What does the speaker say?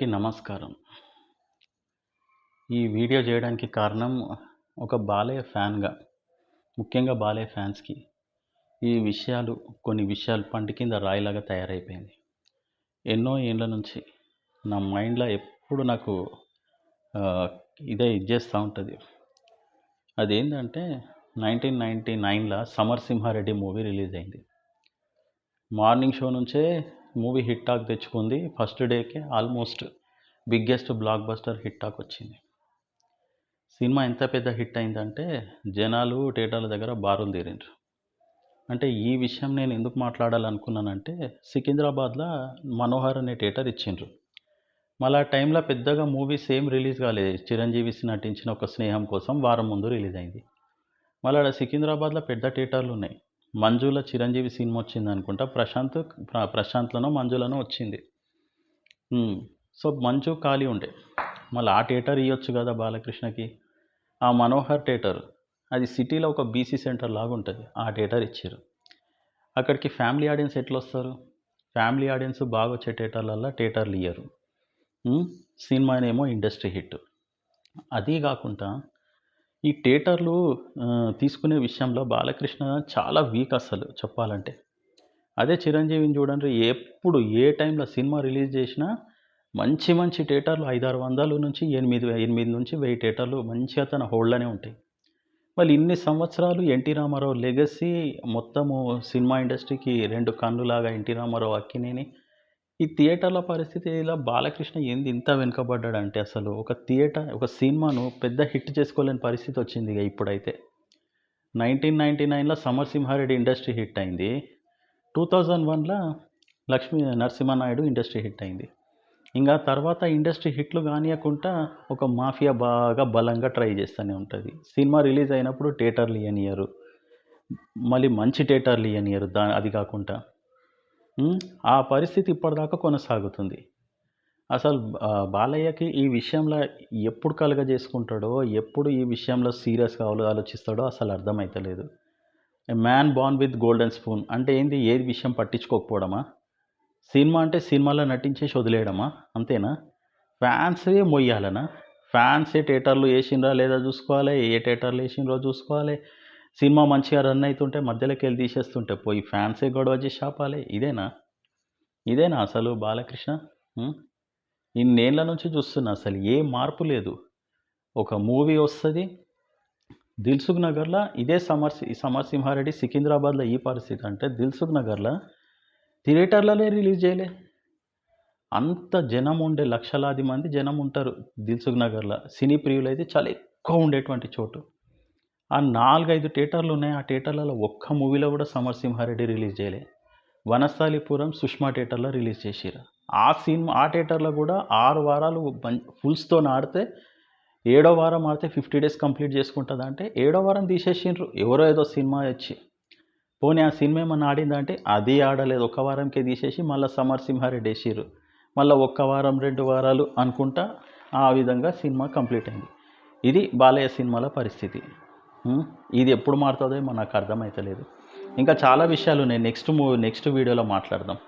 అందరికీ నమస్కారం. ఈ వీడియో చేయడానికి కారణం ఒక బాలయ్య ఫ్యాన్‌గా, ముఖ్యంగా బాలయ్య ఫ్యాన్స్‌కి కొన్ని విషయాలు పంటి కింద రాయిలాగా తయారైపోయింది. ఎన్నో ఏండ్ల నుంచి నా మైండ్‌లో ఎప్పుడు నాకు ఆహ్, ఇది చేస్తూ ఉంటది. అదేంటంటే 1999ల 'సమరసింహారెడ్డి' మూవీ రిలీజ్ అయింది. మార్నింగ్ షో నుంచే మూవీ హిట్ టాక్ తెచ్చుకుంది. First decay almost biggest block buster hit talk వచ్చింది. సినిమా ఎంత పెద్ద హిట్ అయిందంటే జనాలు థియేటర్ల దగ్గర బారులు తీరిండ్రు. అంటే ఈ విషయం నేను ఎందుకు మాట్లాడాలనుకున్నానంటే, సికింద్రాబాద్‌ల 'మనోహర్' అనే థియేటర్ ఇచ్చిండ్రు. మళ్ళీ ఆ టైంలో పెద్దగా మూవీస్ ఏం రిలీజ్ కాలేదు. చిరంజీవి నటించిన ఒక 'స్నేహం' కోసం వారం ముందు రిలీజ్ అయింది. మళ్ళీ ఆడ సికింద్రాబాద్‌లో పెద్ద థియేటర్లు ఉన్నాయి. మంజుల చిరంజీవి సినిమా వచ్చిందనుకుంటా. ప్రశాంత్‌లనో మంజులనో వచ్చింది. సో మంచు ఖాళీ ఉండే. మళ్ళీ ఆ థియేటర్ ఇవ్వచ్చు కదా బాలకృష్ణకి. ఆ 'మనోహర్' థియేటర్ అది సిటీలో ఒక బీసీ సెంటర్ లాగా ఉంటుంది. ఆ థియేటర్ ఇచ్చారు. అక్కడికి ఫ్యామిలీ ఆడియన్స్ ఎట్లా వస్తారు? ఫ్యామిలీ ఆడియన్స్ బాగా వచ్చే థియేటర్లు ఇయ్యరు. సినిమానేమో ఇండస్ట్రీ హిట్. అదీ కాకుండా ఈ థియేటర్లు తీసుకునే విషయంలో బాలకృష్ణ చాలా వీక్ అసలు చెప్పాలంటే. అదే చిరంజీవిని చూడండి, ఎప్పుడు ఏ టైంలో సినిమా రిలీజ్ చేసినా మంచి మంచి థియేటర్లు 500-600 నుంచి 8 నుంచి 1000 థియేటర్లు మంచిగా తన హోల్డ్‌లోనే ఉంటాయి. మళ్ళీ ఇన్ని సంవత్సరాలు ఎన్టీ రామారావు లెగసీ మొత్తము సినిమా ఇండస్ట్రీకి 2 కన్నులాగా ఎన్టీ రామారావు, అక్కినేని. ఈ థియేటర్ల పరిస్థితి ఇలా బాలకృష్ణ ఏంది ఇంత వెనుకబడ్డాడంటే అసలు ఒక సినిమాను పెద్ద హిట్ చేసుకోలేని పరిస్థితి వచ్చింది ఇక ఇప్పుడైతే. 1999లో 'సమరసింహారెడ్డి' ఇండస్ట్రీ హిట్ అయింది. 2001లో 'లక్ష్మీ నరసింహనాయుడు' ఇండస్ట్రీ హిట్ అయింది. ఇంకా తర్వాత ఇండస్ట్రీ హిట్లు కానీయకుండా ఒక మాఫియా బాగా బలంగా ట్రై చేస్తూనే ఉంటుంది. సినిమా రిలీజ్ అయినప్పుడు థియేటర్లు ఇయ్యనియ్యరు. మళ్ళీ మంచి థియేటర్లు ఇయ్యనియ్యరు. అది కాకుండా ఆ పరిస్థితి ఇప్పటిదాకా కొనసాగుతుంది. అసలు బాలయ్యకి ఈ విషయంలో ఎప్పుడు కలుగజేసుకుంటాడో, ఎప్పుడు ఈ విషయంలో సీరియస్‌గా ఆలోచిస్తాడో అసలు అర్థమైతలేదు. A man Born with golden spoon అంటే ఏంది? ఏది విషయం పట్టించుకోకపోవడమా? సినిమా అంటే సినిమాలో నటించేసి వదిలేయడమా? అంతేనా? ఫ్యాన్సే మొయ్యాలనా? ఫ్యాన్సే థియేటర్లు ఏసిండ్రా లేదా చూసుకోవాలి. ఏ థియేటర్లు ఏసిండ్రో చూసుకోవాలి. సినిమా మంచిగా రన్ అయితుంటే మధ్యలోకెళ్ళి తీసేస్తుంటే పోయి ఫ్యాన్సే గొడవ చేసి ఆపాలి. ఇదేనా అసలు బాలకృష్ణ? ఇన్నేళ్ల నుంచి చూస్తున్నా అసలు ఏ మార్పు లేదు. ఒక మూవీ వస్తది. 'దిల్సుఖ్ నగర్‌ల' ఇదే 'సమరసింహారెడ్డి' సికింద్రాబాద్‌లో ఈ పరిస్థితి అంటే 'దిల్సుఖ్ నగర్‌ల' థియేటర్లనే రిలీజ్ చేయలే. అంత జనం ఉండే లక్షలాది మంది జనం ఉంటారు 'దిల్సుఖ్ నగర్‌ల'. సినీ ప్రియులైతే చాలా ఎక్కువ ఉండేటువంటి చోటు. ఆ 4, 5 థియేటర్లు ఉన్నాయి. ఆ థియేటర్లలో ఒక్క మూవీలో కూడా 'సమరసింహారెడ్డి' రిలీజ్ చేయలే. 'వనస్థలిపురం' 'సుష్మా' థియేటర్లో రిలీజ్ చేసిర్రు. ఆ థియేటర్లో కూడా 6 వారాలు ఫుల్స్‌తోని ఆడితే, 7వ వారం ఆడితే 50 డేస్ కంప్లీట్ చేసుకుంటదంటే 7వ వారం తీసేసిండ్రు. ఎవరో ఏదో సినిమా వచ్చి. పోనీ ఆ సినిమా ఏమన్నా ఆడిందంటే అది ఆడలేదు. ఒక వారంకే తీసేసి మళ్ళీ 'సమరసింహారెడ్డి' ఏసిర్రు. మళ్ళీ ఒక్క వారం 2 వారాలు అనుకుంటా ఆ విధంగా సినిమా కంప్లీట్ అయింది. ఇది బాలయ్య సినిమాల పరిస్థితి. ఇది ఎప్పుడు మారుతుందో ఏమో నాకు అర్థమైతలేదు. ఇంకా చాలా విషయాలు ఉన్నాయి. నెక్స్ట్ వీడియోలో మాట్లాడదాం.